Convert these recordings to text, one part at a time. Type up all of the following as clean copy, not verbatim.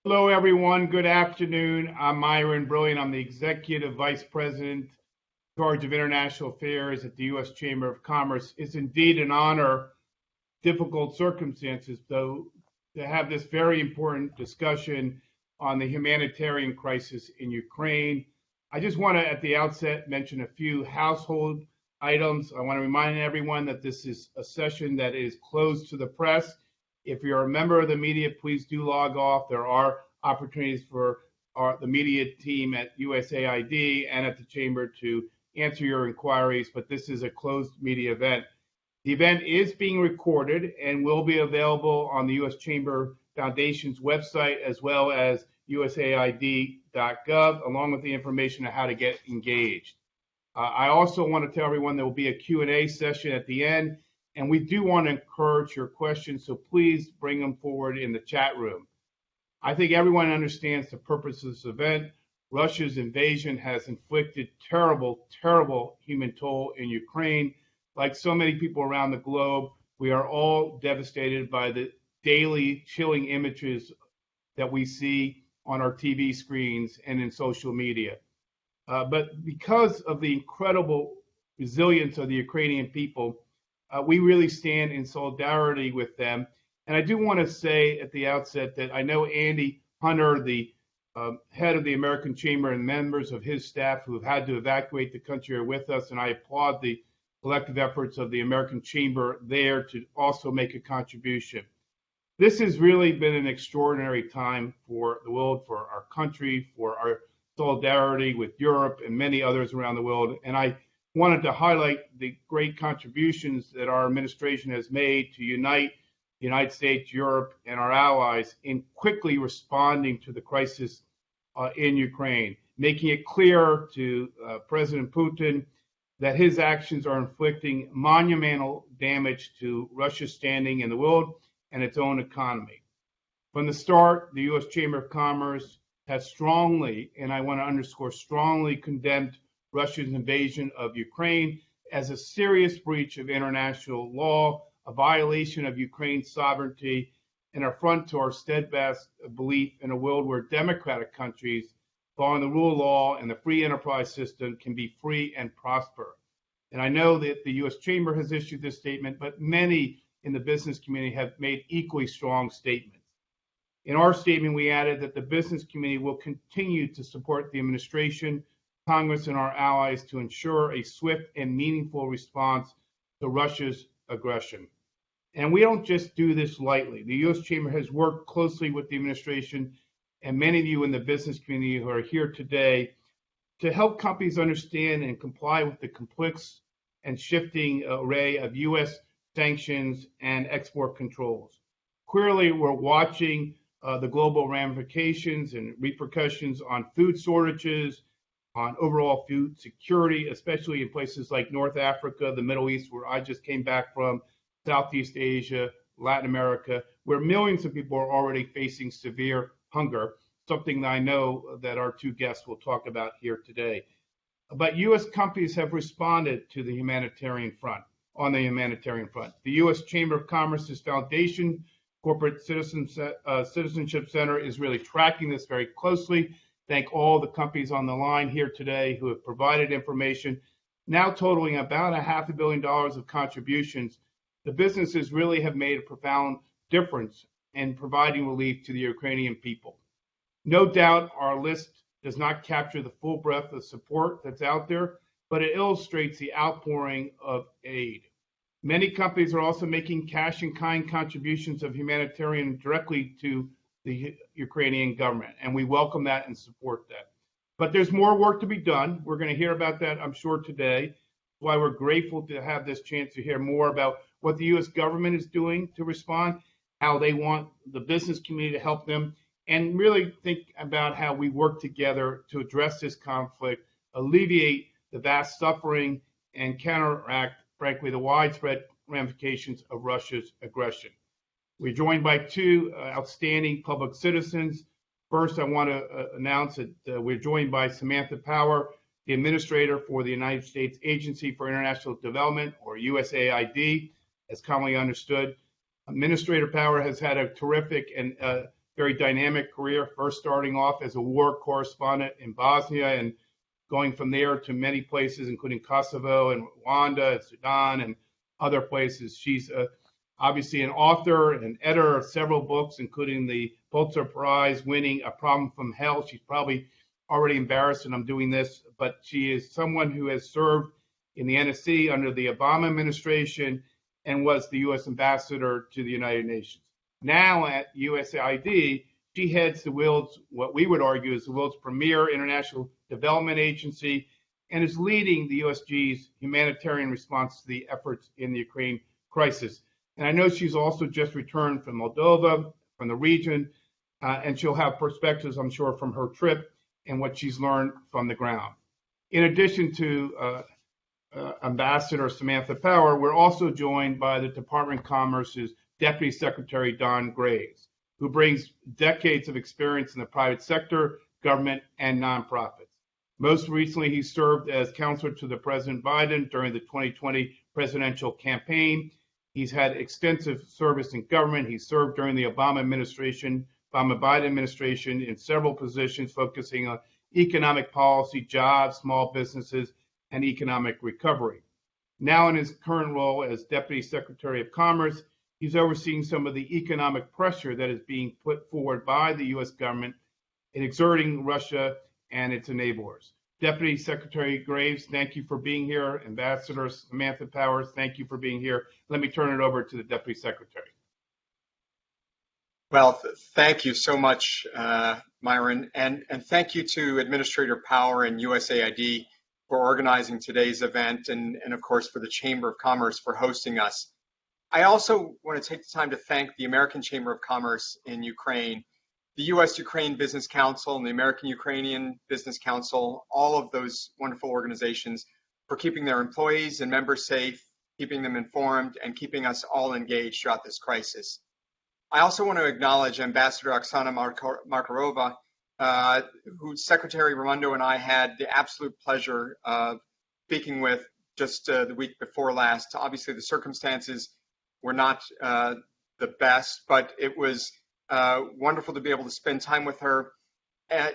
Hello, everyone. Good afternoon. I'm Myron Brilliant. I'm the Executive Vice President in charge of International Affairs at the U.S. Chamber of Commerce. It's indeed an honor, difficult circumstances, though, to have this very important discussion on the humanitarian crisis in Ukraine. I just want to, at the outset, mention a few household items. I want to remind everyone that this is a session that is closed to the press. If you're a member of the media, please do log off. There are opportunities for the media team at USAID and at the Chamber to answer your inquiries, but this is a closed media event. The event is being recorded and will be available on the U.S. Chamber Foundation's website as well as usaid.gov, along with the information on how to get engaged. I also want to tell everyone there will be a Q&A session at the end, and we do want to encourage your questions, so please bring them forward in the chat room. I think everyone understands the purpose of this event. Russia's invasion has inflicted terrible, terrible human toll in Ukraine. Like so many people around the globe, we are all devastated by the daily chilling images that we see on our TV screens and in social media. But because of the incredible resilience of the Ukrainian people, we really stand in solidarity with them. And I do want to say at the outset that I know Andy Hunter, the head of the American Chamber, and members of his staff who have had to evacuate the country are with us, and I applaud the collective efforts of the American Chamber there to also make a contribution. This has really been an extraordinary time for the world, for our country, for our solidarity with Europe and many others around the world. And I wanted to highlight the great contributions that our administration has made to unite the United States, Europe, and our allies in quickly responding to the crisis in Ukraine, making it clear to President Putin that his actions are inflicting monumental damage to Russia's standing in the world and its own economy. From the start, the U.S. Chamber of Commerce has strongly, and I want to underscore strongly, condemned Russia's invasion of Ukraine as a serious breach of international law, a violation of Ukraine's sovereignty, and an affront to our steadfast belief in a world where democratic countries, following the rule of law and the free enterprise system, can be free and prosper. And I know that the U.S. Chamber has issued this statement, but many in the business community have made equally strong statements. In our statement, we added that the business community will continue to support the administration, Congress, and our allies to ensure a swift and meaningful response to Russia's aggression. And we don't just do this lightly. The U.S. Chamber has worked closely with the administration and many of you in the business community who are here today to help companies understand and comply with the complex and shifting array of U.S. sanctions and export controls. Clearly, we're watching the global ramifications and repercussions on food shortages, on overall food security, especially in places like North Africa, the Middle East, where I just came back from, Southeast Asia, Latin America, where millions of people are already facing severe hunger, something that I know that our two guests will talk about here today. But U.S. companies have responded to the humanitarian front, on the humanitarian front. The U.S. Chamber of Commerce's Foundation Corporate Citizenship Center is really tracking this very closely. Thank all the companies on the line here today who have provided information, now totaling about $500 million of contributions. The businesses really have made a profound difference in providing relief to the Ukrainian people. No doubt our list does not capture the full breadth of support that's out there, but it illustrates the outpouring of aid. Many companies are also making cash and kind contributions of humanitarian directly to the Ukrainian government, and we welcome that and support that. But there's more work to be done. We're going to hear about that, I'm sure, today. That's why we're grateful to have this chance to hear more about what the U.S. government is doing to respond, how they want the business community to help them, and really think about how we work together to address this conflict, alleviate the vast suffering, and counteract, frankly, the widespread ramifications of Russia's aggression. We're joined by two outstanding public citizens. First, I want to announce that we're joined by Samantha Power, the administrator for the United States Agency for International Development, or USAID, as commonly understood. Administrator Power has had a terrific and very dynamic career, first starting off as a war correspondent in Bosnia and going from there to many places, including Kosovo and Rwanda and Sudan and other places. She's obviously an author and editor of several books, including the Pulitzer Prize winning A Problem from Hell. She's probably already embarrassed and I'm doing this, but she is someone who has served in the NSC under the Obama administration and was the U.S. ambassador to the United Nations. Now at USAID, she heads the world's, what we would argue is the world's premier international development agency, and is leading the USG's humanitarian response to the efforts in the Ukraine crisis. And I know she's also just returned from Moldova, from the region, and she'll have perspectives, I'm sure, from her trip and what she's learned from the ground. In addition to Ambassador Samantha Power, we're also joined by the Department of Commerce's Deputy Secretary Don Graves, who brings decades of experience in the private sector, government, and nonprofits. Most recently, he served as counselor to the President Biden during the 2020 presidential campaign. He's had extensive service in government. He served during the Obama Biden administration in several positions focusing on economic policy, jobs, small businesses, and economic recovery. Now in his current role as Deputy Secretary of Commerce, he's overseeing some of the economic pressure that is being put forward by the U.S. government in exerting Russia and its enablers. Deputy Secretary Graves, thank you for being here. Ambassador Samantha Powers, thank you for being here. Let me turn it over to the Deputy Secretary. Well, thank you so much, Myron, and thank you to Administrator Power and USAID for organizing today's event, and of course for the Chamber of Commerce for hosting us. I also want to take the time to thank the American Chamber of Commerce in Ukraine, the U.S.-Ukraine Business Council, and the American-Ukrainian Business Council, all of those wonderful organizations for keeping their employees and members safe, keeping them informed, and keeping us all engaged throughout this crisis. I also want to acknowledge Ambassador Oksana Markarova, who Secretary Raimondo and I had the absolute pleasure of speaking with just the week before last. Obviously, the circumstances were not the best, but it was wonderful to be able to spend time with her.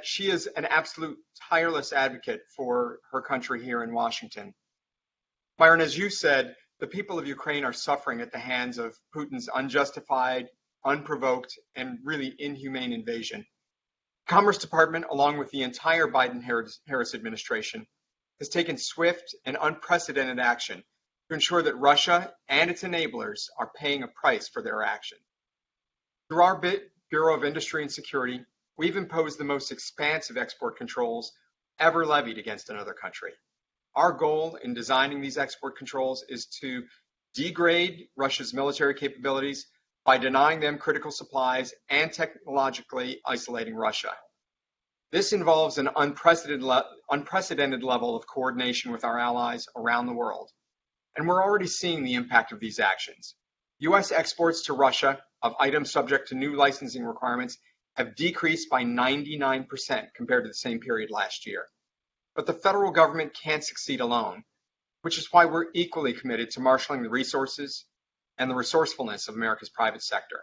She is an absolute tireless advocate for her country here in Washington. Myron, as you said, the people of Ukraine are suffering at the hands of Putin's unjustified, unprovoked, and really inhumane invasion. The Commerce Department, along with the entire Biden-Harris administration, has taken swift and unprecedented action to ensure that Russia and its enablers are paying a price for their action. Through our Bureau of Industry and Security, we've imposed the most expansive export controls ever levied against another country. Our goal in designing these export controls is to degrade Russia's military capabilities by denying them critical supplies and technologically isolating Russia. This involves an unprecedented level of coordination with our allies around the world. And we're already seeing the impact of these actions. U.S. exports to Russia of items subject to new licensing requirements have decreased by 99% compared to the same period last year. But the federal government can't succeed alone, which is why we're equally committed to marshaling the resources and the resourcefulness of America's private sector.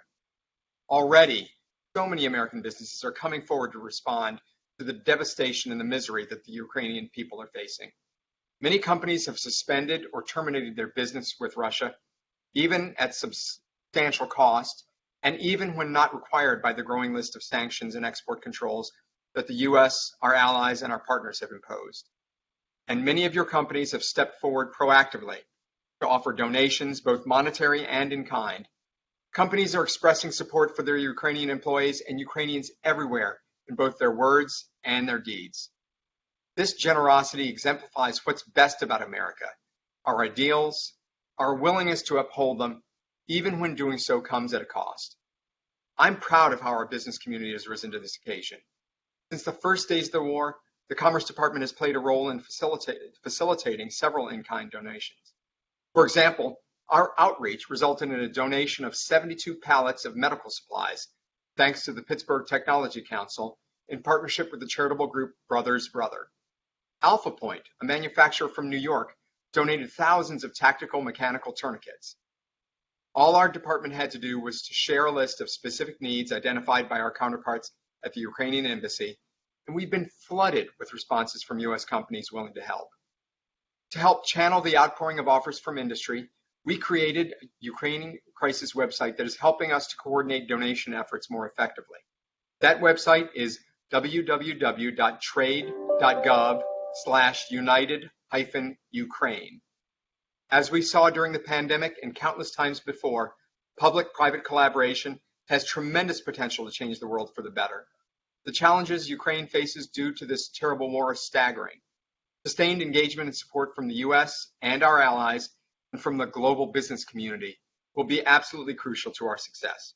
Already, so many American businesses are coming forward to respond to the devastation and the misery that the Ukrainian people are facing. Many companies have suspended or terminated their business with Russia, even at substantial cost, and even when not required by the growing list of sanctions and export controls that the U.S., our allies, and our partners have imposed. And many of your companies have stepped forward proactively to offer donations, both monetary and in kind. Companies are expressing support for their Ukrainian employees and Ukrainians everywhere in both their words and their deeds. This generosity exemplifies what's best about America, our ideals, our willingness to uphold them, even when doing so comes at a cost. I'm proud of how our business community has risen to this occasion. Since the first days of the war, the Commerce Department has played a role in facilitating several in-kind donations. For example, our outreach resulted in a donation of 72 pallets of medical supplies, thanks to the Pittsburgh Technology Council, in partnership with the charitable group Brothers Brother. Alpha Point, a manufacturer from New York, donated thousands of tactical mechanical tourniquets. All our department had to do was to share a list of specific needs identified by our counterparts at the Ukrainian embassy, and we've been flooded with responses from U.S. companies willing to help. To help channel the outpouring of offers from industry, we created a Ukraine crisis website that is helping us to coordinate donation efforts more effectively. That website is www.trade.gov/united-Ukraine. As we saw during the pandemic and countless times before, public-private collaboration has tremendous potential to change the world for the better. The challenges Ukraine faces due to this terrible war are staggering. Sustained engagement and support from the U.S. and our allies and from the global business community will be absolutely crucial to our success.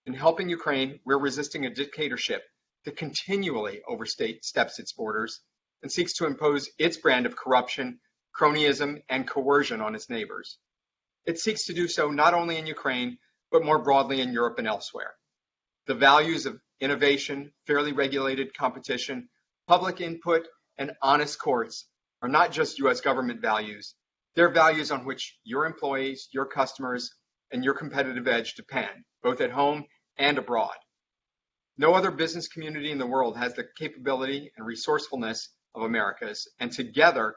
In helping Ukraine, we're resisting a dictatorship that continually oversteps its borders and seeks to impose its brand of corruption, cronyism, and coercion on its neighbors. It seeks to do so not only in Ukraine, but more broadly in Europe and elsewhere. The values of innovation, fairly regulated competition, public input, and honest courts are not just U.S. government values. They're values on which your employees, your customers, and your competitive edge depend, both at home and abroad. No other business community in the world has the capability and resourcefulness of America's, and together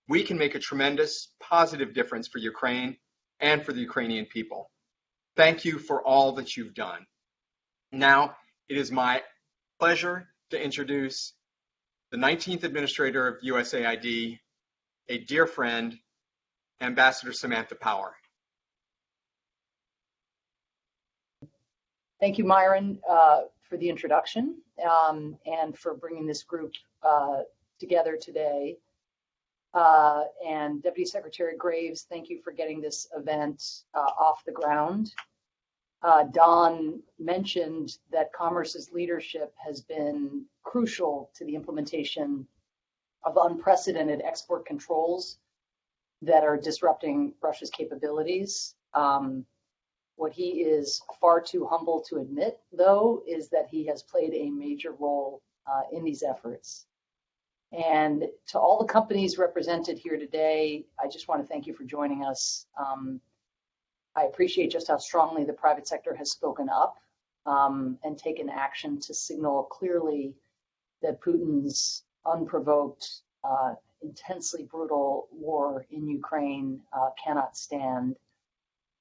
we can make a tremendous positive difference for Ukraine and for the Ukrainian people. Thank you for all that you've done. Now, it is my pleasure to introduce the 19th Administrator of USAID, a dear friend, Ambassador Samantha Power. Thank you, Myron, for the introduction and for bringing this group together today. And Deputy Secretary Graves, thank you for getting this event off the ground. Don mentioned that Commerce's leadership has been crucial to the implementation of unprecedented export controls that are disrupting Russia's capabilities. What he is far too humble to admit, though, is that he has played a major role in these efforts. And to all the companies represented here today, I just want to thank you for joining us. I appreciate just how strongly the private sector has spoken up and taken action to signal clearly that Putin's unprovoked, intensely brutal war in Ukraine cannot stand.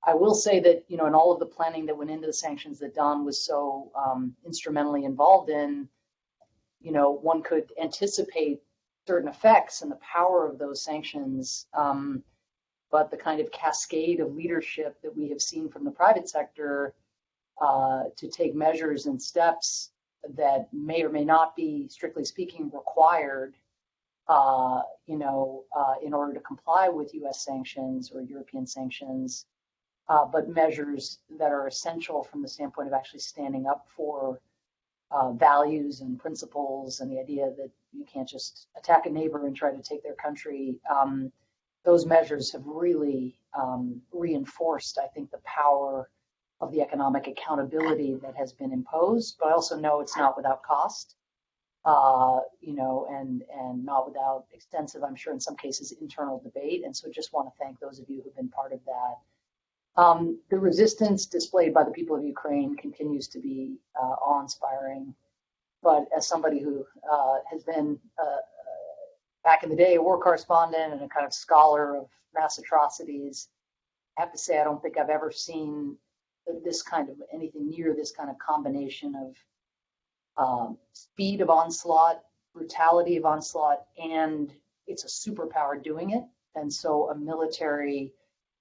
I will say that, in all of the planning that went into the sanctions that Don was so instrumentally involved in, one could anticipate certain effects and the power of those sanctions, but the kind of cascade of leadership that we have seen from the private sector to take measures and steps that may or may not be, strictly speaking, required, in order to comply with U.S. sanctions or European sanctions, but measures that are essential from the standpoint of actually standing up for values and principles and the idea that you can't just attack a neighbor and try to take their country. Those measures have really reinforced, I think, the power of the economic accountability that has been imposed, but I also know it's not without cost, and not without extensive, I'm sure in some cases, internal debate. And so just want to thank those of you who've been part of that. The resistance displayed by the people of Ukraine continues to be awe-inspiring. But as somebody who has been, back in the day, a war correspondent and a kind of scholar of mass atrocities, I have to say I don't think I've ever seen this kind of anything near this kind of combination of speed of onslaught, brutality of onslaught, and it's a superpower doing it. And so a military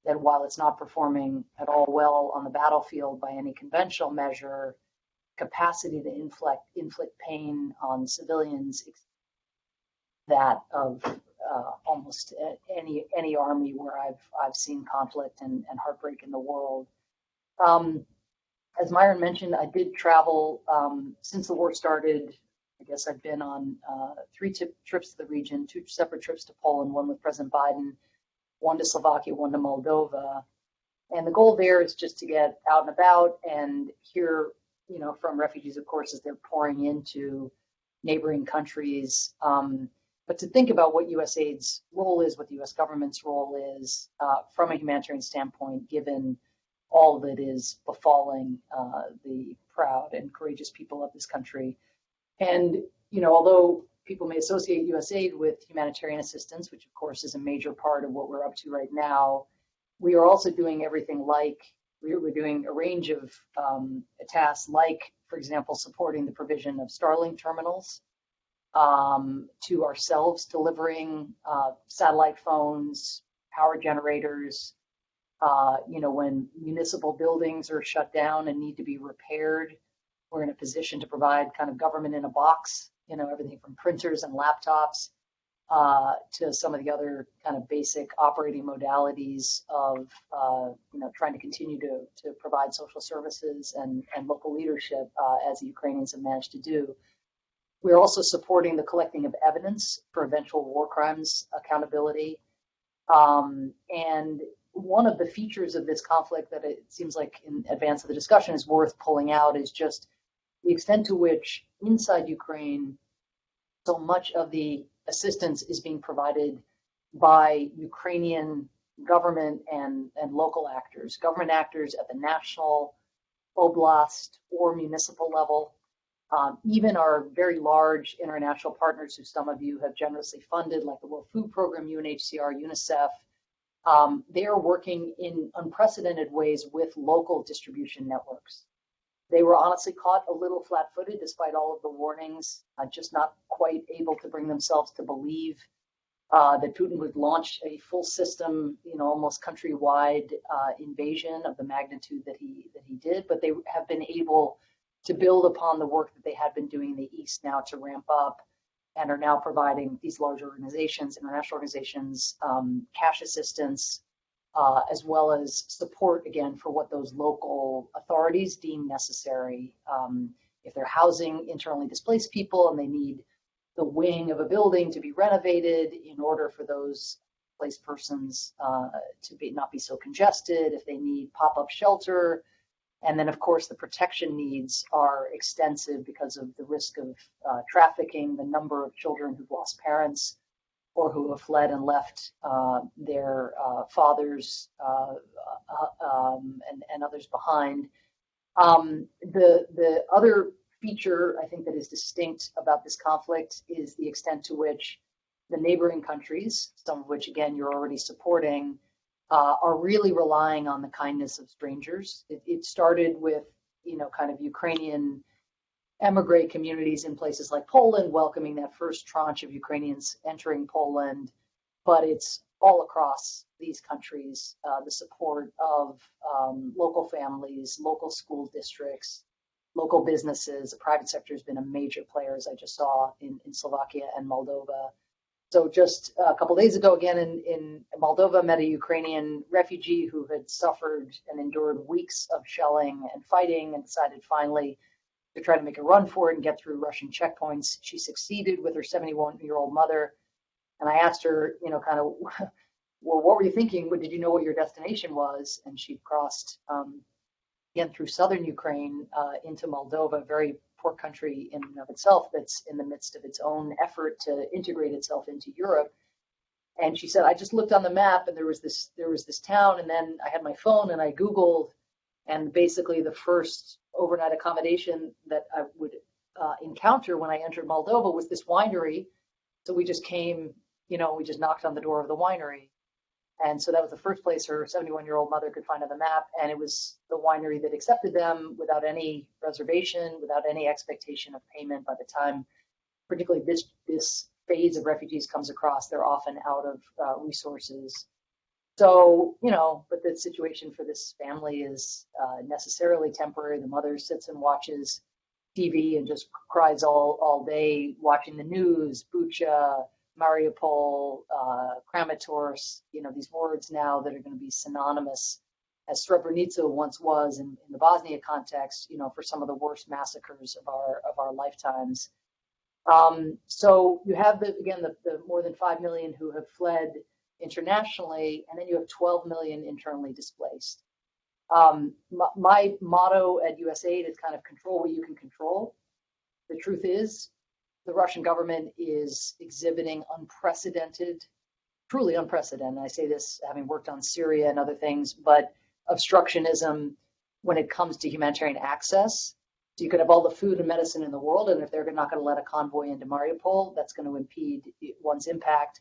that, while it's not performing at all well on the battlefield by any conventional measure, capacity to inflict pain on civilians that of almost any army where I've seen conflict and heartbreak in the world. As Myron mentioned, I did travel since the war started. I guess I've been on 3 trips to the region, 2 separate trips to Poland, one with President Biden, one to Slovakia, one to Moldova. And the goal there is just to get out and about and hear, from refugees, of course, as they're pouring into neighboring countries. But to think about what USAID's role is, what the US government's role is from a humanitarian standpoint, given all that is befalling the proud and courageous people of this country. And, although people may associate USAID with humanitarian assistance, which of course is a major part of what we're up to right now, we are also doing everything like, we're doing a range of tasks like, for example, supporting the provision of Starlink terminals, to ourselves delivering satellite phones, power generators, when municipal buildings are shut down and need to be repaired, we're in a position to provide kind of government in a box, everything from printers and laptops to some of the other kind of basic operating modalities of, trying to continue to provide social services and local leadership as the Ukrainians have managed to do. We're also supporting the collecting of evidence for eventual war crimes accountability. And one of the features of this conflict that it seems like in advance of the discussion is worth pulling out is just the extent to which inside Ukraine, so much of the assistance is being provided by Ukrainian government and local actors, government actors at the national, oblast, or municipal level. Even our very large international partners, who some of you have generously funded, like the World Food Program, UNHCR, UNICEF, they are working in unprecedented ways with local distribution networks. They were honestly caught a little flat-footed despite all of the warnings, just not quite able to bring themselves to believe that Putin would launch a full system, almost countrywide invasion of the magnitude that he did. But they have been able to build upon the work that they had been doing in the East now to ramp up, and are now providing these large organizations, international organizations, cash assistance, as well as support, again, for what those local authorities deem necessary. If they're housing internally displaced people and they need the wing of a building to be renovated in order for those displaced persons to not be so congested, if they need pop-up shelter. And then, of course, the protection needs are extensive because of the risk of trafficking, the number of children who've lost parents or who have fled and left their fathers and others behind. The other feature, I think, that is distinct about this conflict is the extent to which the neighboring countries, some of which, again, you're already supporting, are really relying on the kindness of strangers. It started with, kind of Ukrainian emigre communities in places like Poland, welcoming that first tranche of Ukrainians entering Poland, but it's all across these countries, the support of local families, local school districts, local businesses. The private sector has been a major player, as I just saw in Slovakia and Moldova. So just a couple of days ago, again, in Moldova, met a Ukrainian refugee who had suffered and endured weeks of shelling and fighting and decided finally to try to make a run for it and get through Russian checkpoints. She succeeded with her 71-year-old mother. And I asked her, kind of, well, what were you thinking? Did you know what your destination was? And she crossed, again, through southern Ukraine into Moldova, a very poor country in and of itself that's in the midst of its own effort to integrate itself into Europe. And she said, I just looked on the map and there was this town, and then I had my phone and I Googled, and basically the first overnight accommodation that I would encounter when I entered Moldova was this winery. So we just came, we just knocked on the door of the winery. And so that was the first place her 71-year-old mother could find on the map. And it was the winery that accepted them without any reservation, without any expectation of payment. By the time, particularly this phase of refugees comes across, they're often out of resources. So, but the situation for this family is necessarily temporary. The mother sits and watches TV and just cries all day watching the news, Bucha, Mariupol, Kramatorsk, these words now that are going to be synonymous, as Srebrenica once was in the Bosnia context, for some of the worst massacres of our lifetimes. So you have the more than 5 million who have fled internationally, and then you have 12 million internally displaced. My motto at USAID is kind of control what you can control. The truth is, the Russian government is exhibiting truly unprecedented. I say this having worked on Syria and other things, but obstructionism when it comes to humanitarian access. So you could have all the food and medicine in the world, and if they're not going to let a convoy into Mariupol, that's going to impede one's impact.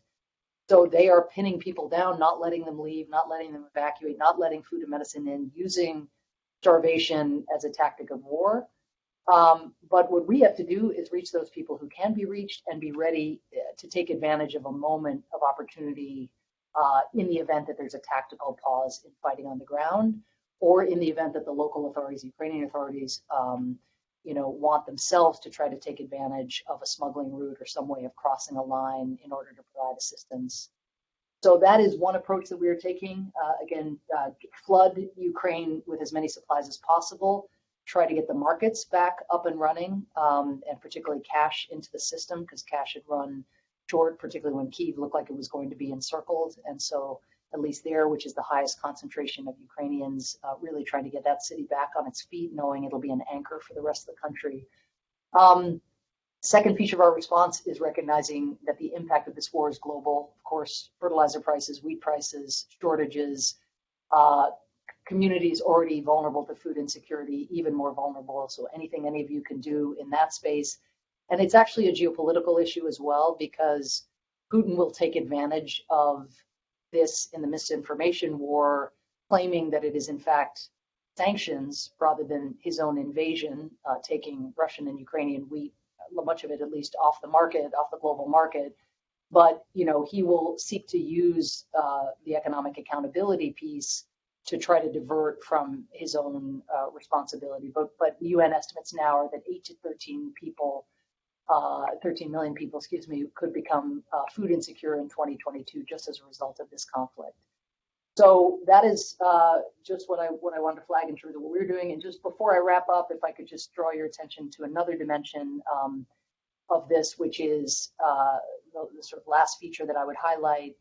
So they are pinning people down, not letting them leave, not letting them evacuate, not letting food and medicine in, using starvation as a tactic of war. But what we have to do is reach those people who can be reached and be ready to take advantage of a moment of opportunity in the event that there's a tactical pause in fighting on the ground, or in the event that the local authorities, Ukrainian authorities, want themselves to try to take advantage of a smuggling route or some way of crossing a line in order to provide assistance. So that is one approach that we are taking. Flood Ukraine with as many supplies as possible, try to get the markets back up and running, and particularly cash into the system, because cash had run short, particularly when Kyiv looked like it was going to be encircled. And so at least there, which is the highest concentration of Ukrainians, really trying to get that city back on its feet, knowing it'll be an anchor for the rest of the country. Second feature of our response is recognizing that the impact of this war is global. Of course, fertilizer prices, wheat prices, shortages, communities already vulnerable to food insecurity, even more vulnerable. So anything any of you can do in that space. And it's actually a geopolitical issue as well, because Putin will take advantage of this in the misinformation war, claiming that it is in fact sanctions rather than his own invasion, taking Russian and Ukrainian wheat, much of it at least, off the market, off the global market. But he will seek to use the economic accountability piece to try to divert from his own responsibility. But UN estimates now are that 8 to 13 million people, could become food insecure in 2022 just as a result of this conflict. So that is just what I wanted to flag in terms of what we're doing. And just before I wrap up, if I could just draw your attention to another dimension of this, which is the sort of last feature that I would highlight,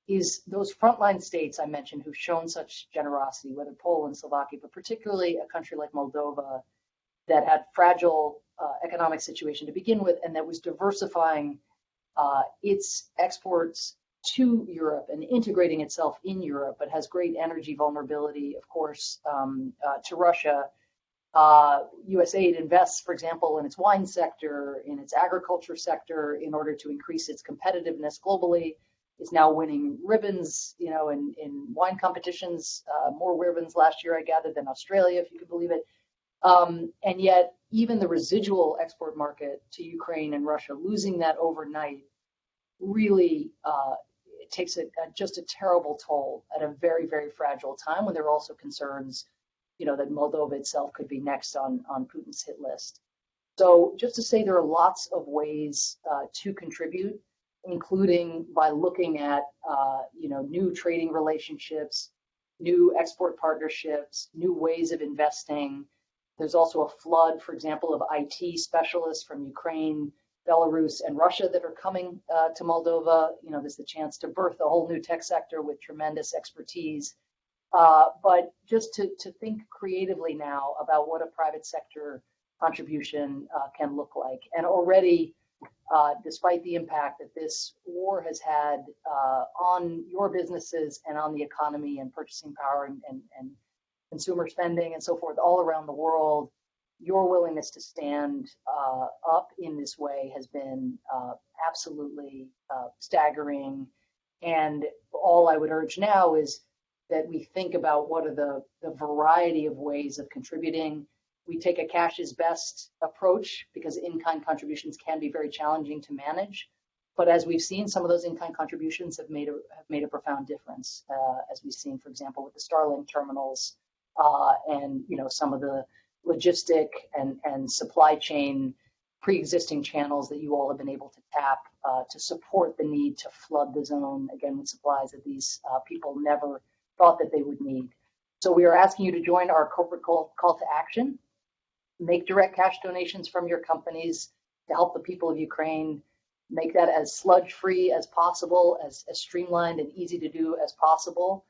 is those frontline states I mentioned who've shown such generosity, whether Poland, Slovakia, but particularly a country like Moldova that had fragile economic situation to begin with, and that was diversifying its exports to Europe and integrating itself in Europe, but has great energy vulnerability, of course, to Russia. Usaid invests, for example, in its wine sector, in its agriculture sector, in order to increase its competitiveness globally. Is now winning ribbons, in wine competitions, more ribbons last year, I gathered, than Australia, if you could believe it. And yet, even the residual export market to Ukraine and Russia, losing that overnight, really it takes just a terrible toll at a very, very fragile time, when there are also concerns, that Moldova itself could be next on Putin's hit list. So just to say, there are lots of ways to contribute, including by looking at new trading relationships, new export partnerships, new ways of investing. There's also a flood, for example, of IT specialists from Ukraine, Belarus, and Russia that are coming to Moldova. There's the chance to birth a whole new tech sector with tremendous expertise. But just to think creatively now about what a private sector contribution can look like. And already, despite the impact that this war has had on your businesses and on the economy and purchasing power and consumer spending and so forth all around the world, your willingness to stand up in this way has been absolutely staggering. And all I would urge now is that we think about what are the variety of ways of contributing. We take a cash is best approach, because in-kind contributions can be very challenging to manage. But as we've seen, some of those in-kind contributions have made a profound difference, as we've seen, for example, with the Starlink terminals, and some of the logistic and supply chain pre-existing channels that you all have been able to tap to support the need to flood the zone again with supplies that these people never thought that they would need. So we are asking you to join our corporate call to action. Make direct cash donations from your companies to help the people of Ukraine. Make that as sludge-free as possible, as streamlined and easy to do as possible.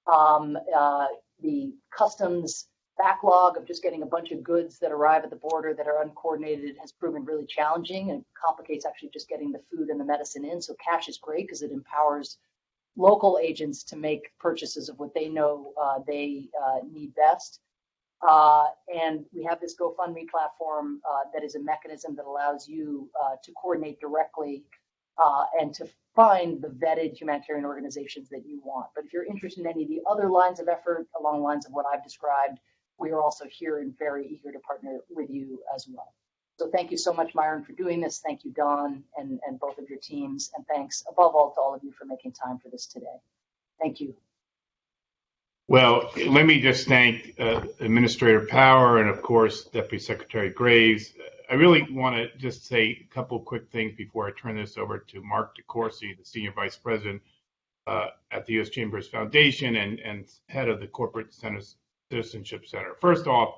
The customs backlog of just getting a bunch of goods that arrive at the border that are uncoordinated has proven really challenging and complicates actually just getting the food and the medicine in. So cash is great because it empowers local agents to make purchases of what they know they need best. And we have this GoFundMe platform that is a mechanism that allows you to coordinate directly and to find the vetted humanitarian organizations that you want. But if you're interested in any of the other lines of effort along the lines of what I've described, we are also here and very eager to partner with you as well. So thank you so much, Myron, for doing this. Thank you, Don, and both of your teams. And thanks above all to all of you for making time for this today. Thank you. Well, let me just thank Administrator Power and, of course, Deputy Secretary Graves. I really want to just say a couple of quick things before I turn this over to Mark DeCourcy, the Senior Vice President at the U.S. Chambers Foundation and head of the Corporate Citizenship Center. First off,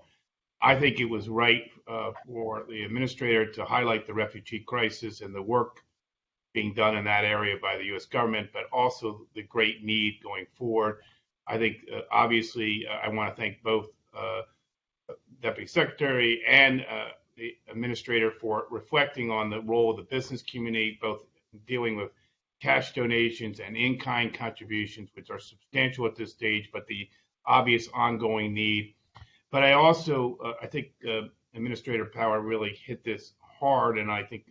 I think it was right for the administrator to highlight the refugee crisis and the work being done in that area by the U.S. government, but also the great need going forward. I think, obviously, I want to thank both Deputy Secretary and the administrator for reflecting on the role of the business community, both dealing with cash donations and in-kind contributions, which are substantial at this stage, but the obvious ongoing need. But I also, I think Administrator Power really hit this hard, and I think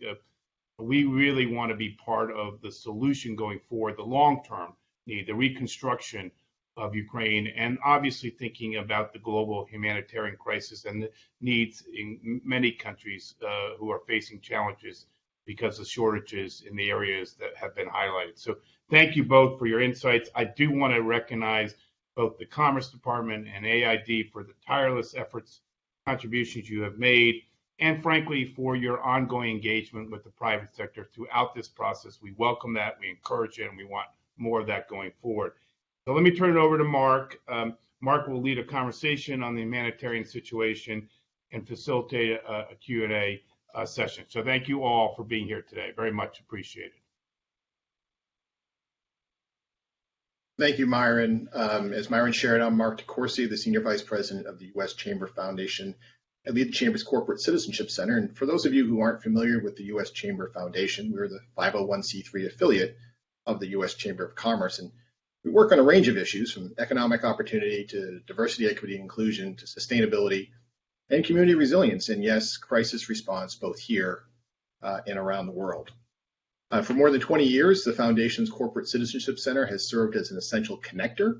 we really want to be part of the solution going forward, the long-term need, the reconstruction of Ukraine, and obviously thinking about the global humanitarian crisis and the needs in many countries who are facing challenges because of shortages in the areas that have been highlighted. So thank you both for your insights. I do want to recognize both the Commerce Department and AID for the tireless efforts, contributions you have made, and frankly, for your ongoing engagement with the private sector throughout this process. We welcome that, we encourage it, and we want more of that going forward. So let me turn it over to Mark. Mark will lead a conversation on the humanitarian situation and facilitate a Q&A session. So thank you all for being here today. Very much appreciated. Thank you, Myron. As Myron shared, I'm Mark DeCourcy, the Senior Vice President of the U.S. Chamber Foundation. I lead the Chamber's Corporate Citizenship Center. And for those of you who aren't familiar with the U.S. Chamber Foundation, we're the 501c3 affiliate of the U.S. Chamber of Commerce. And we work on a range of issues from economic opportunity to diversity, equity, and inclusion to sustainability and community resilience. And yes, crisis response both here and around the world. For more than 20 years, the Foundation's Corporate Citizenship Center has served as an essential connector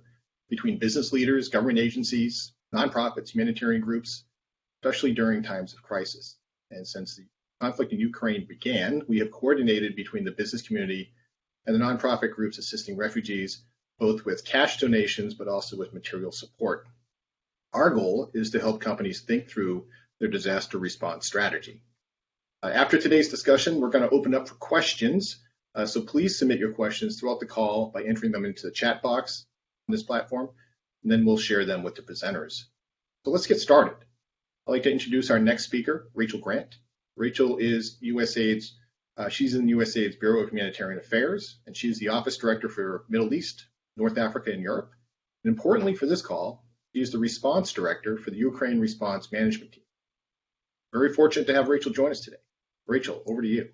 between business leaders, government agencies, nonprofits, humanitarian groups, especially during times of crisis. And since the conflict in Ukraine began, we have coordinated between the business community and the nonprofit groups assisting refugees, both with cash donations, but also with material support. Our goal is to help companies think through their disaster response strategy. After today's discussion, we're going to open up for questions. So please submit your questions throughout the call by entering them into the chat box on this platform, and then we'll share them with the presenters. So let's get started. I'd like to introduce our next speaker, Rachel Grant. Rachel is USAID's, she's in USAID's Bureau of Humanitarian Affairs, and she's the Office Director for Middle East, North Africa, and Europe. And importantly for this call, she is the Response Director for the Ukraine Response Management Team. Very fortunate to have Rachel join us today. Rachel, over to you.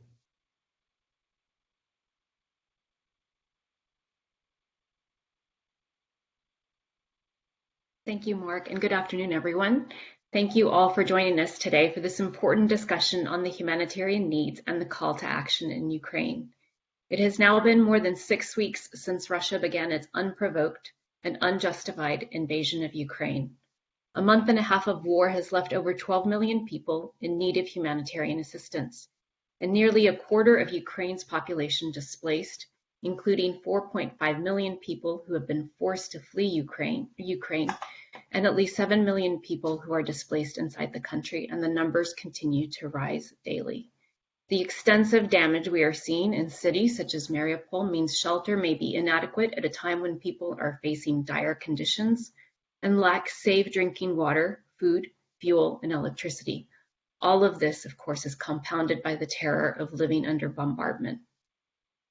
Thank you, Mark, and good afternoon, everyone. Thank you all for joining us today for this important discussion on the humanitarian needs and the call to action in Ukraine. It has now been more than 6 weeks since Russia began its unprovoked and unjustified invasion of Ukraine. A month and a half of war has left over 12 million people in need of humanitarian assistance, and nearly a quarter of Ukraine's population displaced, including 4.5 million people who have been forced to flee Ukraine, and at least 7 million people who are displaced inside the country, and the numbers continue to rise daily. The extensive damage we are seeing in cities such as Mariupol means shelter may be inadequate at a time when people are facing dire conditions and lack safe drinking water, food, fuel, and electricity. All of this, of course, is compounded by the terror of living under bombardment.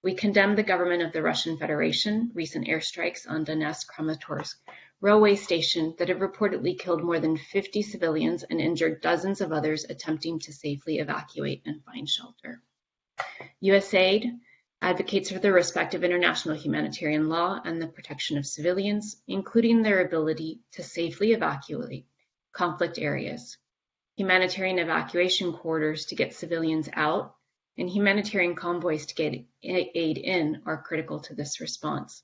We condemn the government of the Russian Federation, recent airstrikes on Donetsk-Kramatorsk railway station that have reportedly killed more than 50 civilians and injured dozens of others attempting to safely evacuate and find shelter. USAID advocates for the respect of international humanitarian law and the protection of civilians, including their ability to safely evacuate conflict areas. Humanitarian evacuation corridors to get civilians out and humanitarian convoys to get aid in are critical to this response.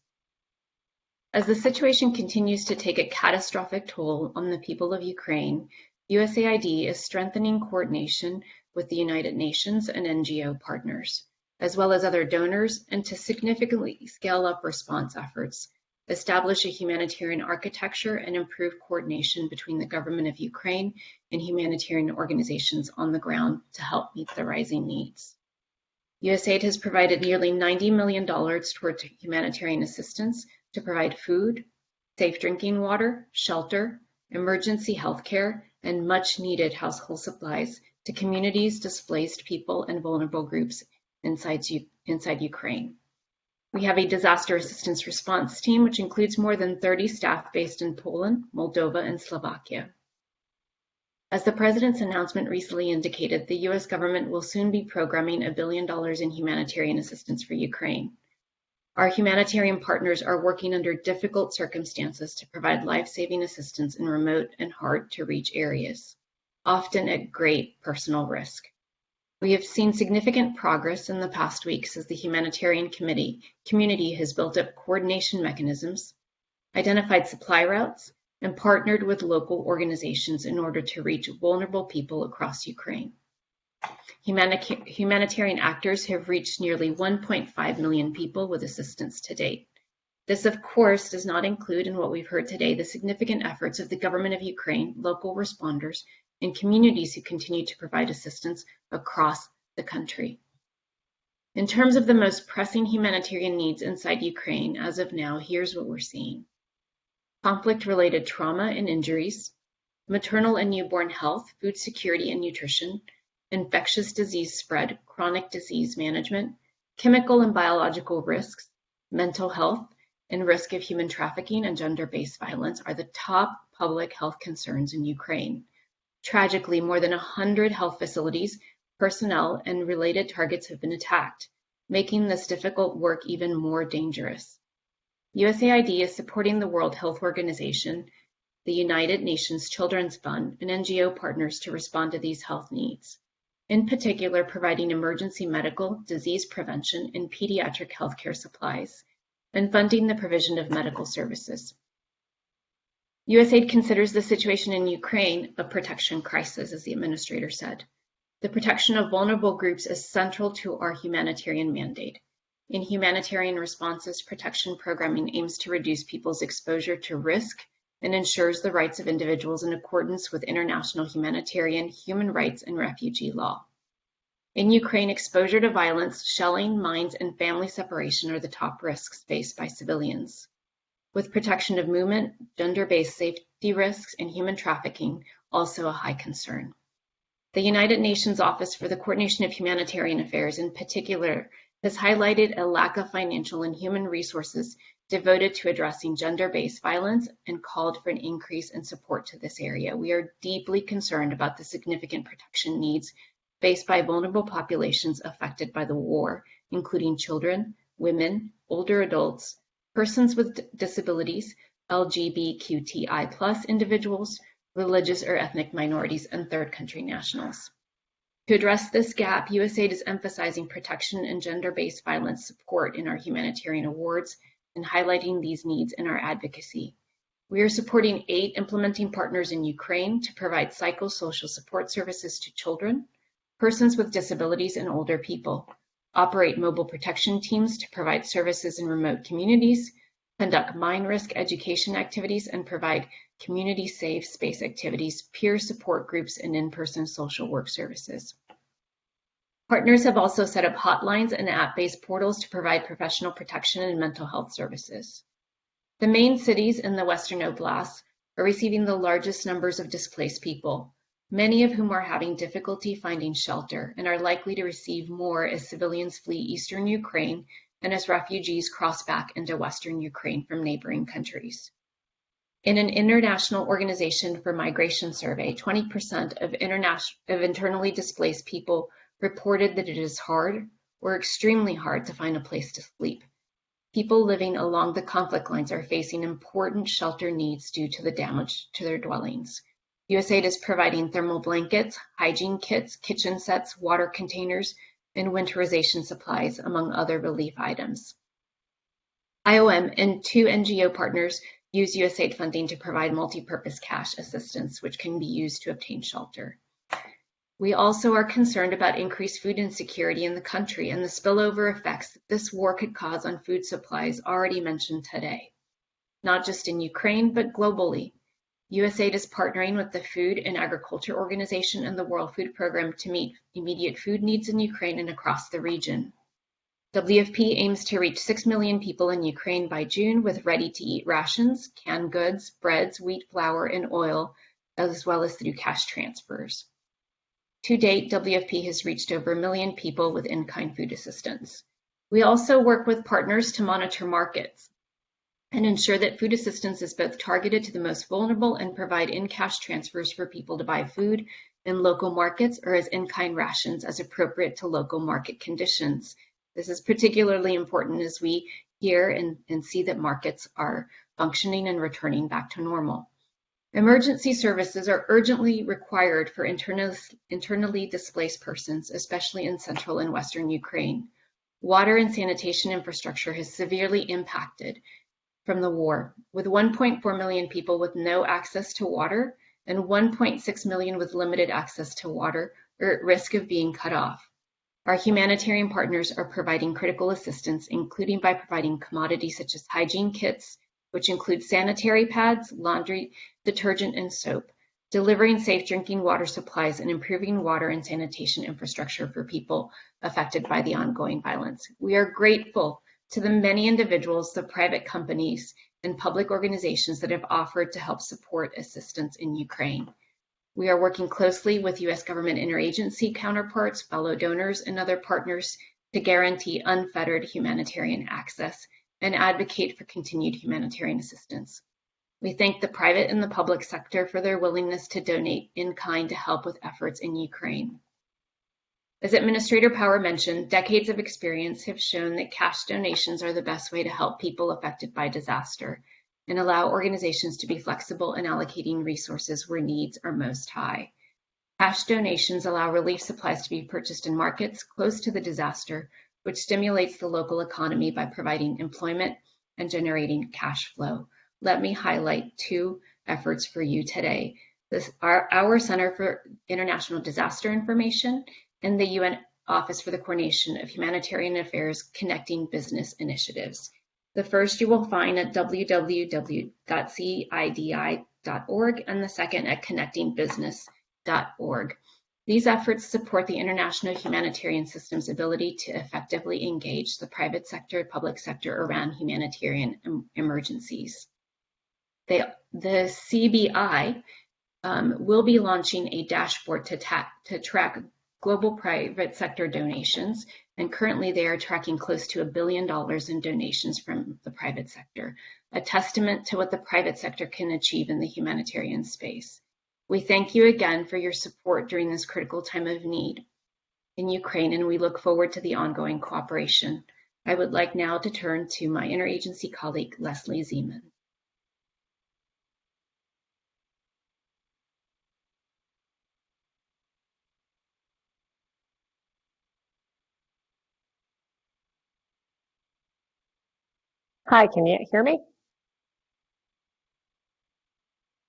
As the situation continues to take a catastrophic toll on the people of Ukraine, USAID is strengthening coordination with the United Nations and NGO partners, as well as other donors, and to significantly scale up response efforts, establish a humanitarian architecture, and improve coordination between the government of Ukraine and humanitarian organizations on the ground to help meet the rising needs. USAID has provided nearly $90 million towards humanitarian assistance to provide food, safe drinking water, shelter, emergency health care, and much needed household supplies to communities, displaced people, and vulnerable groups inside Ukraine. We have a disaster assistance response team, which includes more than 30 staff based in Poland, Moldova, and Slovakia. As the President's announcement recently indicated, the U.S. government will soon be programming $1 billion in humanitarian assistance for Ukraine. Our humanitarian partners are working under difficult circumstances to provide life-saving assistance in remote and hard-to-reach areas, often at great personal risk. We have seen significant progress in the past weeks as the humanitarian community has built up coordination mechanisms, identified supply routes, and partnered with local organizations in order to reach vulnerable people across Ukraine. Humanitarian actors have reached nearly 1.5 million people with assistance to date. This, of course, does not include, in what we've heard today, the significant efforts of the government of Ukraine, local responders, and communities who continue to provide assistance across the country. In terms of the most pressing humanitarian needs inside Ukraine, as of now, here's what we're seeing. Conflict-related trauma and injuries, maternal and newborn health, food security and nutrition, infectious disease spread, chronic disease management, chemical and biological risks, mental health, and risk of human trafficking and gender-based violence are the top public health concerns in Ukraine. Tragically, more than 100 health facilities, personnel, and related targets have been attacked, making this difficult work even more dangerous. USAID is supporting the World Health Organization, the United Nations Children's Fund, and NGO partners to respond to these health needs, in particular providing emergency medical, disease prevention, and pediatric healthcare supplies, and funding the provision of medical services. USAID considers the situation in Ukraine a protection crisis, as the administrator said. The protection of vulnerable groups is central to our humanitarian mandate. In humanitarian responses, protection programming aims to reduce people's exposure to risk and ensures the rights of individuals in accordance with international humanitarian, human rights, and refugee law. In Ukraine, exposure to violence, shelling, mines, and family separation are the top risks faced by civilians, with protection of movement, gender-based safety risks, and human trafficking also a high concern. The United Nations Office for the Coordination of Humanitarian Affairs, in particular, has highlighted a lack of financial and human resources devoted to addressing gender-based violence and called for an increase in support to this area. We are deeply concerned about the significant protection needs faced by vulnerable populations affected by the war, including children, women, older adults, persons with disabilities, LGBTQI+ individuals, religious or ethnic minorities, and third country nationals. To address this gap, USAID is emphasizing protection and gender-based violence support in our humanitarian awards and highlighting these needs in our advocacy. We are supporting 8 implementing partners in Ukraine to provide psychosocial support services to children, persons with disabilities, and older people, operate mobile protection teams to provide services in remote communities, conduct mine risk education activities, and provide community safe space activities, peer support groups, and in-person social work services. Partners have also set up hotlines and app-based portals to provide professional protection and mental health services. The main cities in the Western Oblast are receiving the largest numbers of displaced people, many of whom are having difficulty finding shelter and are likely to receive more as civilians flee eastern Ukraine and as refugees cross back into Western Ukraine from neighboring countries. In an International Organization for Migration survey, 20% of internally displaced people reported that it is hard or extremely hard to find a place to sleep. People living along the conflict lines are facing important shelter needs due to the damage to their dwellings. USAID is providing thermal blankets, hygiene kits, kitchen sets, water containers, and winterization supplies, among other relief items. IOM and 2 NGO partners use USAID funding to provide multi-purpose cash assistance, which can be used to obtain shelter. We also are concerned about increased food insecurity in the country and the spillover effects that this war could cause on food supplies already mentioned today, not just in Ukraine, but globally. USAID is partnering with the Food and Agriculture Organization and the World Food Program to meet immediate food needs in Ukraine and across the region. WFP aims to reach 6 million people in Ukraine by June with ready-to-eat rations, canned goods, breads, wheat, flour, and oil, as well as through cash transfers. To date, WFP has reached over 1 million people with in-kind food assistance. We also work with partners to monitor markets and ensure that food assistance is both targeted to the most vulnerable and provide in-cash transfers for people to buy food in local markets or as in-kind rations as appropriate to local market conditions. This is particularly important as we hear and see that markets are functioning and returning back to normal. Emergency services are urgently required for internally displaced persons, especially in central and western Ukraine. Water and sanitation infrastructure has severely impacted from the war, with 1.4 million people with no access to water and 1.6 million with limited access to water or at risk of being cut off. Our humanitarian partners are providing critical assistance, including by providing commodities such as hygiene kits, which include sanitary pads, laundry, detergent, and soap, delivering safe drinking water supplies, and improving water and sanitation infrastructure for people affected by the ongoing violence. We are grateful to the many individuals, the private companies, and public organizations that have offered to help support assistance in Ukraine. We are working closely with U.S. government interagency counterparts, fellow donors, and other partners to guarantee unfettered humanitarian access and advocate for continued humanitarian assistance. We thank the private and the public sector for their willingness to donate in kind to help with efforts in Ukraine. As Administrator Power mentioned, decades of experience have shown that cash donations are the best way to help people affected by disaster and allow organizations to be flexible in allocating resources where needs are most high. Cash donations allow relief supplies to be purchased in markets close to the disaster, which stimulates the local economy by providing employment and generating cash flow. Let me highlight 2 efforts for you today. Our Center for International Disaster Information and the UN Office for the Coordination of Humanitarian Affairs Connecting Business Initiatives. The first you will find at www.cidi.org and the second at connectingbusiness.org. These efforts support the international humanitarian system's ability to effectively engage the private sector, public sector around humanitarian emergencies. The CBI will be launching a dashboard to track global private sector donations, and currently they are tracking close to $1 billion in donations from the private sector, a testament to what the private sector can achieve in the humanitarian space. We thank you again for your support during this critical time of need in Ukraine, and we look forward to the ongoing cooperation. I would like now to turn to my interagency colleague, Leslie Ziemann. Hi, can you hear me?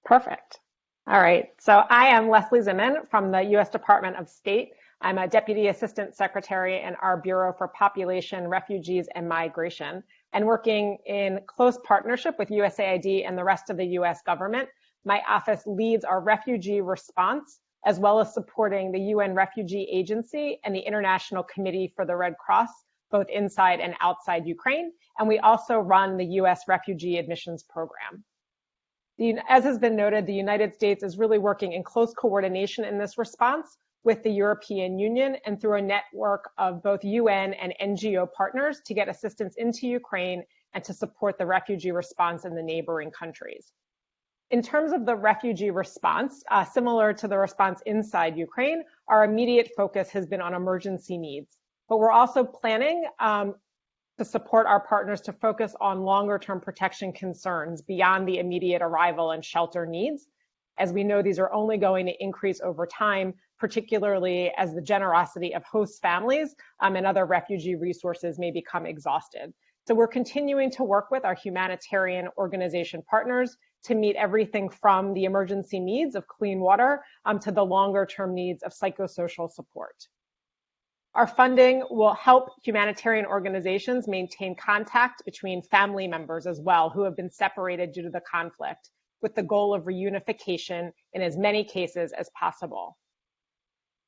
Perfect. All right, so I am Leslie Ziemann from the U.S. Department of State. I'm a Deputy Assistant Secretary in our Bureau for Population, Refugees, and Migration, and working in close partnership with USAID and the rest of the U.S. government. My office leads our Refugee Response, as well as supporting the UN Refugee Agency and the International Committee for the Red Cross, both inside and outside Ukraine. And we also run the U.S. Refugee Admissions program. As has been noted, the United States is really working in close coordination in this response with the European Union and through a network of both UN and NGO partners to get assistance into Ukraine and to support the refugee response in the neighboring countries. In terms of the refugee response, similar to the response inside Ukraine, our immediate focus has been on emergency needs. but we're also planning to support our partners to focus on longer-term protection concerns beyond the immediate arrival and shelter needs. As we know, these are only going to increase over time, particularly as the generosity of host families and other refugee resources may become exhausted. So we're continuing to work with our humanitarian organization partners to meet everything from the emergency needs of clean water to the longer-term needs of psychosocial support. Our funding will help humanitarian organizations maintain contact between family members as well who have been separated due to the conflict, with the goal of reunification in as many cases as possible.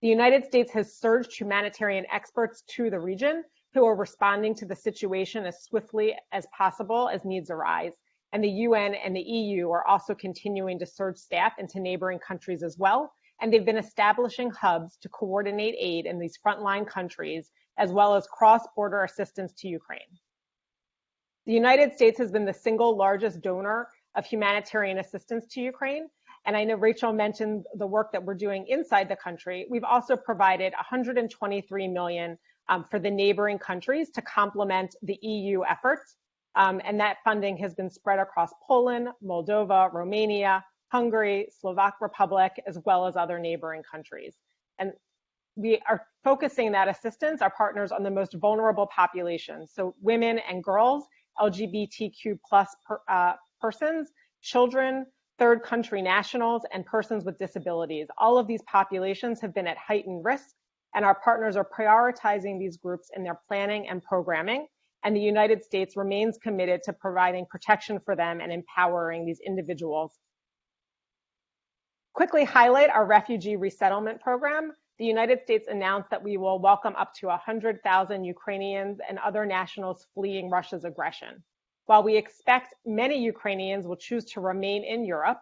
The United States has surged humanitarian experts to the region who are responding to the situation as swiftly as possible as needs arise. And the UN and the EU are also continuing to surge staff into neighboring countries as well. And they've been establishing hubs to coordinate aid in these frontline countries, as well as cross-border assistance to Ukraine. The United States has been the single largest donor of humanitarian assistance to Ukraine. And I know Rachel mentioned the work that we're doing inside the country. We've also provided $123 million for the neighboring countries to complement the EU efforts. And that funding has been spread across Poland, Moldova, Romania, Hungary, Slovak Republic, as well as other neighboring countries. And we are focusing that assistance, our partners, on the most vulnerable populations. So women and girls, LGBTQ plus persons, children, third country nationals, and persons with disabilities. All of these populations have been at heightened risk, and our partners are prioritizing these groups in their planning and programming. And the United States remains committed to providing protection for them and empowering these individuals. Quickly highlight our Refugee Resettlement program. The United States announced that we will welcome up to 100,000 Ukrainians and other nationals fleeing Russia's aggression. While we expect many Ukrainians will choose to remain in Europe,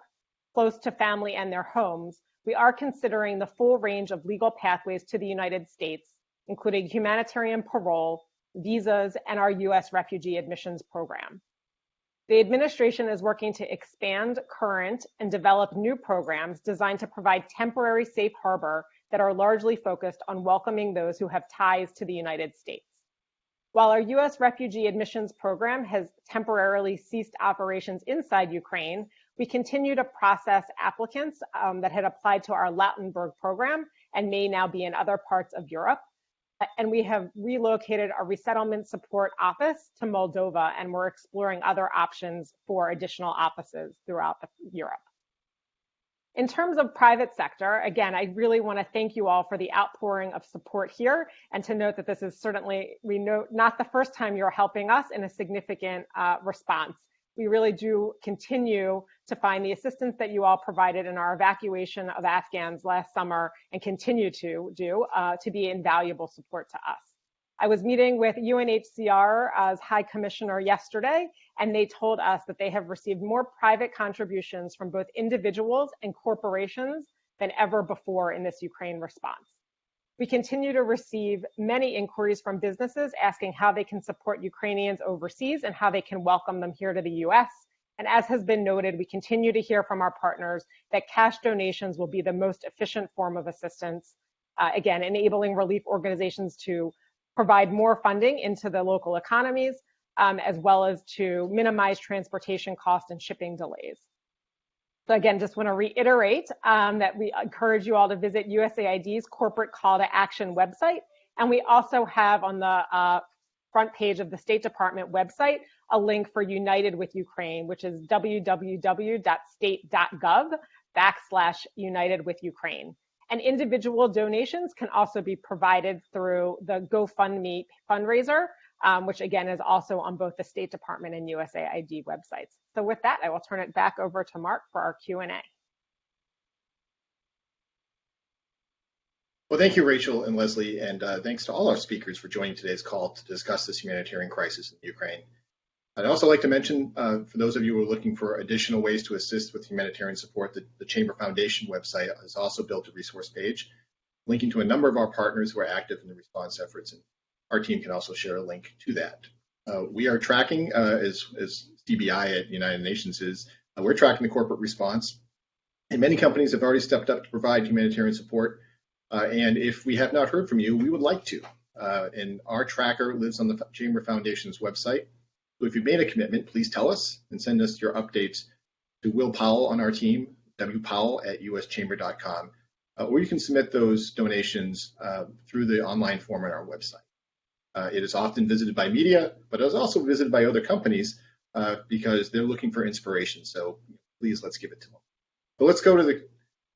close to family and their homes, we are considering the full range of legal pathways to the United States, including humanitarian parole, visas, and our US Refugee Admissions program. The administration is working to expand current and develop new programs designed to provide temporary safe harbor that are largely focused on welcoming those who have ties to the United States. While our US Refugee Admissions program has temporarily ceased operations inside Ukraine, we continue to process applicants that had applied to our Lautenberg program and may now be in other parts of Europe. And we have relocated our resettlement support office to Moldova, and we're exploring other options for additional offices throughout Europe. In terms of private sector, again, I really want to thank you all for the outpouring of support here, and to note that this is certainly, we know, not the first time you're helping us in a significant response. We really do continue to find the assistance that you all provided in our evacuation of Afghans last summer and continue to do to be invaluable support to us. I was meeting with UNHCR as High Commissioner yesterday, and they told us that they have received more private contributions from both individuals and corporations than ever before in this Ukraine response. We continue to receive many inquiries from businesses asking how they can support Ukrainians overseas and how they can welcome them here to the US. And as has been noted, we continue to hear from our partners that cash donations will be the most efficient form of assistance, again, enabling relief organizations to provide more funding into the local economies, as well as to minimize transportation costs and shipping delays. So again, just want to reiterate that we encourage you all to visit USAID's corporate call to action website. And we also have on the front page of the State Department website a link for United with Ukraine, which is www.state.gov/United with Ukraine. And individual donations can also be provided through the GoFundMe fundraiser, which again is also on both the State Department and USAID websites. So with that, I will turn it back over to Mark for our Q&A. Well, thank you, Rachel and Leslie, and thanks to all our speakers for joining today's call to discuss this humanitarian crisis in Ukraine. I'd also like to mention, for those of you who are looking for additional ways to assist with humanitarian support, the Chamber Foundation website has also built a resource page linking to a number of our partners who are active in the response efforts, and our team can also share a link to that. We are tracking, as CBI at United Nations is, we're tracking the corporate response, and many companies have already stepped up to provide humanitarian support. And if we have not heard from you, we would like to. and our tracker lives on the Chamber Foundation's website. So if you've made a commitment, please tell us and send us your updates to Will Powell on our team, wpowell@uschamber.com, or you can submit those donations through the online form on our website. It is often visited by media, but it is also visited by other companies because they're looking for inspiration. So please, let's give it to them. But let's go to the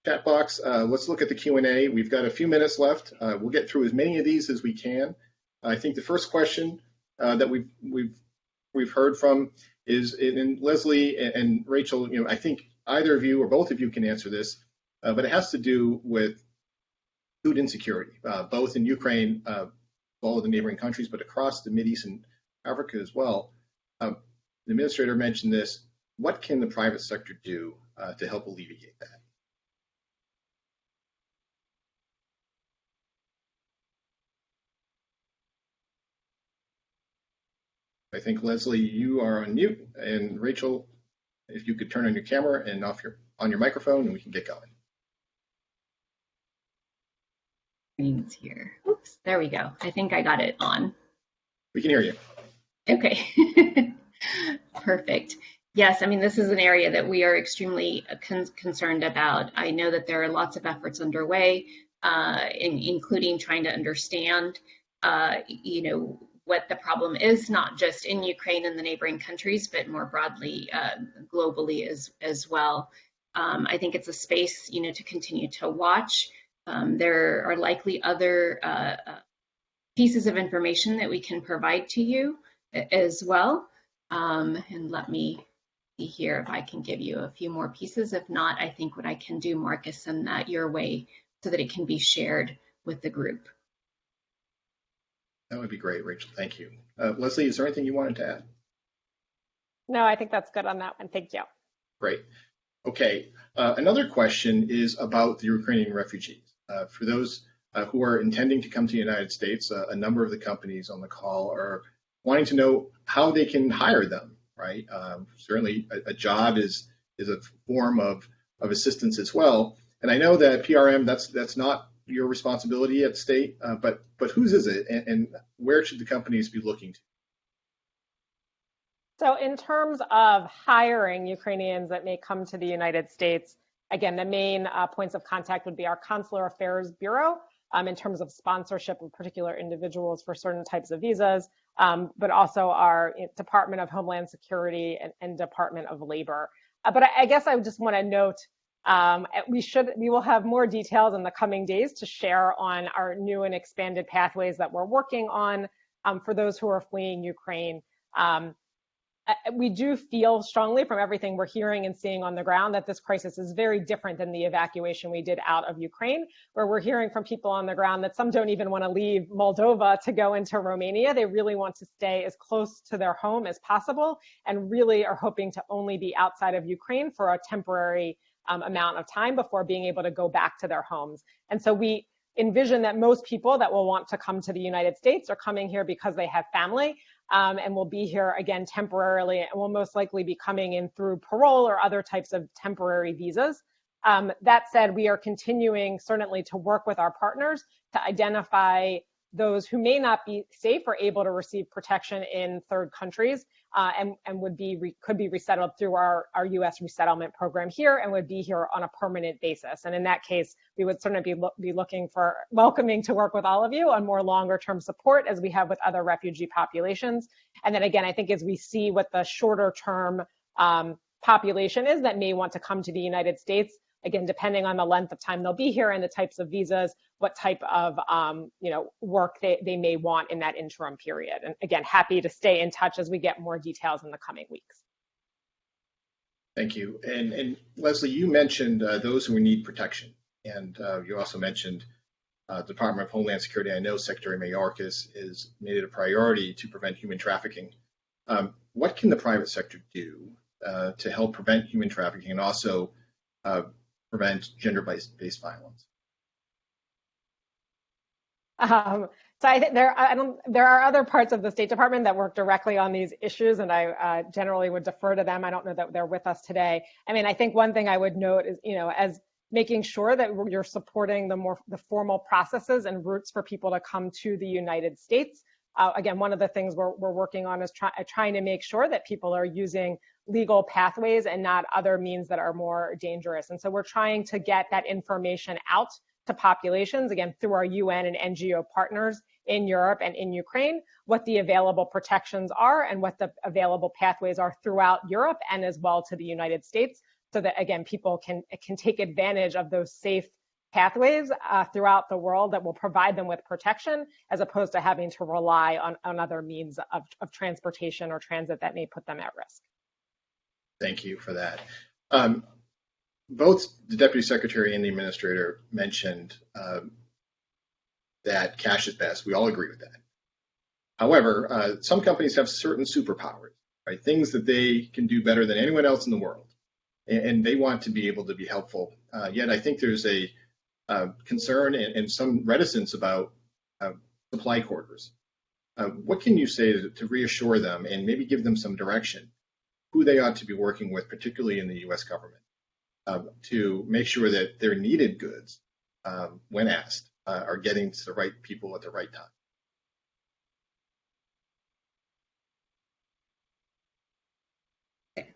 chat box. Let's look at the Q&A. We've got a few minutes left. We'll get through as many of these as we can. I think the first question that we've heard from is, and Leslie and Rachel, I think either of you or both of you can answer this, but it has to do with food insecurity, both in Ukraine, all of the neighboring countries, but across the Mideast and Africa as well. The administrator mentioned this. What can the private sector do to help alleviate that? I think, Leslie, you are on mute, and Rachel, if you could turn on your camera and on your microphone, and we can get going. Screen's here. Oops, there we go. I think I got it on. We can hear you. Okay. Perfect. Yes, I mean, this is an area that we are extremely concerned about. I know that there are lots of efforts underway, including trying to understand, what the problem is, not just in Ukraine and the neighboring countries, but more broadly, globally as well. I think it's a space, to continue to watch. There are likely other pieces of information that we can provide to you as well. And let me see here if I can give you a few more pieces. If not, I think what I can do, Mark, is send that your way so that it can be shared with the group. That would be great, Rachel. Thank you. Leslie, is there anything you wanted to add? No, I think that's good on that one. Thank you. Great. Okay. Another question is about the Ukrainian refugees. For those who are intending to come to the United States, a number of the companies on the call are wanting to know how they can hire them, right? Certainly a job is a form of assistance as well. And I know that PRM, that's not your responsibility at state, but whose is it, and where should the companies be looking to? So in terms of hiring Ukrainians that may come to the United States, again, the main points of contact would be our Consular Affairs Bureau in terms of sponsorship of particular individuals for certain types of visas, but also our Department of Homeland Security and Department of Labor. But I guess I just want to note we will have more details in the coming days to share on our new and expanded pathways that we're working on for those who are fleeing Ukraine. We do feel strongly from everything we're hearing and seeing on the ground that this crisis is very different than the evacuation we did out of Ukraine, where we're hearing from people on the ground that some don't even want to leave Moldova to go into Romania. They really want to stay as close to their home as possible and really are hoping to only be outside of Ukraine for a temporary amount of time before being able to go back to their homes. And so we envision that most people that will want to come to the United States are coming here because they have family and will be here again temporarily and will most likely be coming in through parole or other types of temporary visas. That said, we are continuing certainly to work with our partners to identify those who may not be safe or able to receive protection in third countries and could be resettled through our U.S. resettlement program here and would be here on a permanent basis. And in that case, we would certainly be looking for welcoming to work with all of you on more longer term support as we have with other refugee populations. And then again, I think as we see what the shorter term population is that may want to come to the United States, again, depending on the length of time they'll be here and the types of visas, what type of work they may want in that interim period. And again, happy to stay in touch as we get more details in the coming weeks. Thank you. And Leslie, you mentioned those who need protection. And you also mentioned the Department of Homeland Security. I know Secretary Mayorkas has made it a priority to prevent human trafficking. What can the private sector do to help prevent human trafficking and also prevent gender-based violence? So I think there are other parts of the State Department that work directly on these issues, and I generally would defer to them. I don't know that they're with us today. I mean, I think one thing I would note is, as making sure that you're supporting the formal processes and routes for people to come to the United States. Again, one of the things we're working on is trying to make sure that people are using legal pathways and not other means that are more dangerous. And so we're trying to get that information out to populations, again, through our UN and NGO partners in Europe and in Ukraine, what the available protections are and what the available pathways are throughout Europe and as well to the United States, so that, again, people can take advantage of those safe pathways throughout the world that will provide them with protection, as opposed to having to rely on other means of transportation or transit that may put them at risk. Thank you for that. Both the Deputy Secretary and the Administrator mentioned that cash is best. We all agree with that. However, some companies have certain superpowers, right? Things that they can do better than anyone else in the world, and they want to be able to be helpful. Yet I think there's a concern and some reticence about supply corridors. What can you say to reassure them and maybe give them some direction, who they ought to be working with, particularly in the U.S. government, to make sure that their needed goods, when asked, are getting to the right people at the right time?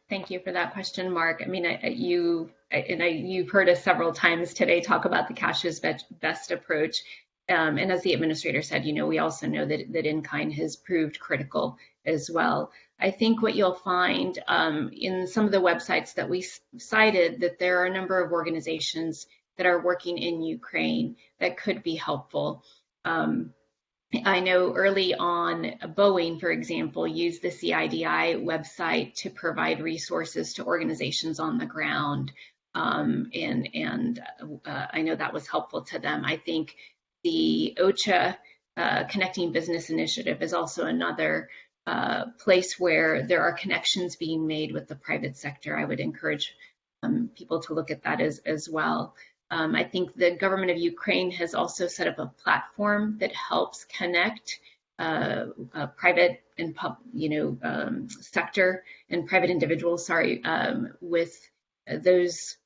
Thank you for that question, Mark. I mean, you've heard us several times today talk about the cash is best approach. And as the administrator said, we also know that in-kind has proved critical as well. I think what you'll find in some of the websites that we cited, that there are a number of organizations that are working in Ukraine that could be helpful. I know early on, Boeing, for example, used the CIDI website to provide resources to organizations on the ground, and I know that was helpful to them. I think the OCHA Connecting Business Initiative is also another place where there are connections being made with the private sector. I would encourage people to look at that as well. I think the government of Ukraine has also set up a platform that helps connect private and sector and private individuals, with those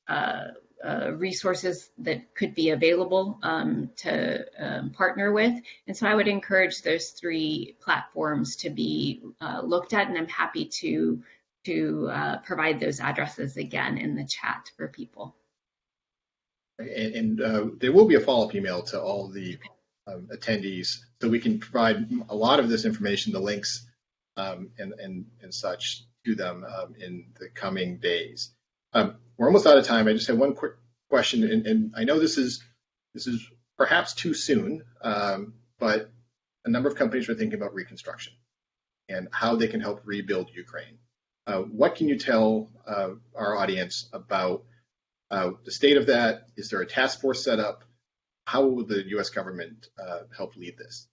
resources that could be available to partner with. And so I would encourage those three platforms to be looked at, and I'm happy to provide those addresses again in the chat for people. And there will be a follow-up email to all the attendees, so we can provide a lot of this information, the links and such to them in the coming days. We're almost out of time. I just have one quick question, and I know this is perhaps too soon, but a number of companies are thinking about reconstruction and how they can help rebuild Ukraine. What can you tell our audience about the state of that? Is there a task force set up? How will the U.S. government help lead this?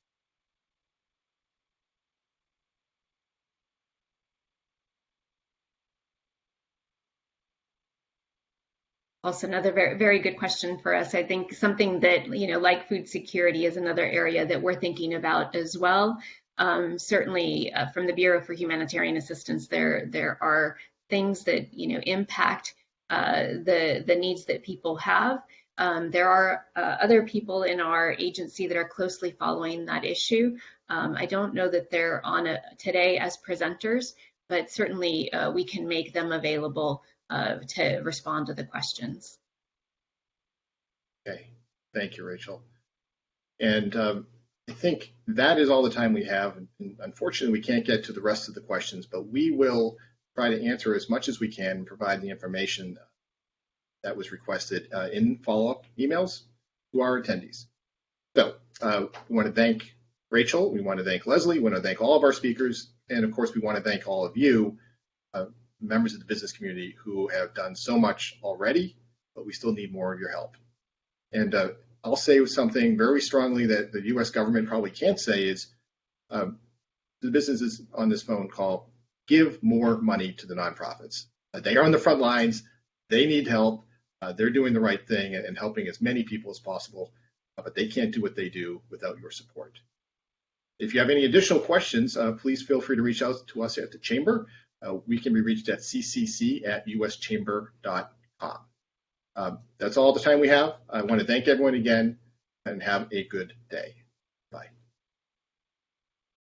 Also another very, very good question for us. I think something that, like food security is another area that we're thinking about as well. Certainly from the Bureau for Humanitarian Assistance, there are things that, impact the needs that people have. There are other people in our agency that are closely following that issue. I don't know that they're on today as presenters, but certainly we can make them available to respond to the questions. Okay, thank you, Rachel. And I think that is all the time we have. And unfortunately, we can't get to the rest of the questions, but we will try to answer as much as we can and provide the information that was requested in follow-up emails to our attendees. So we want to thank Rachel, we want to thank Leslie, we want to thank all of our speakers, and of course we want to thank all of you, members of the business community, who have done so much already, but we still need more of your help. And I'll say something very strongly that the U.S. government probably can't say is, the businesses on this phone call, give more money to the nonprofits. They are on the front lines, they need help, they're doing the right thing and helping as many people as possible, but they can't do what they do without your support. If you have any additional questions, please feel free to reach out to us at the Chamber. We can be reached at ccc@uschamber.com. That's all the time we have. I want to thank everyone again and have a good day.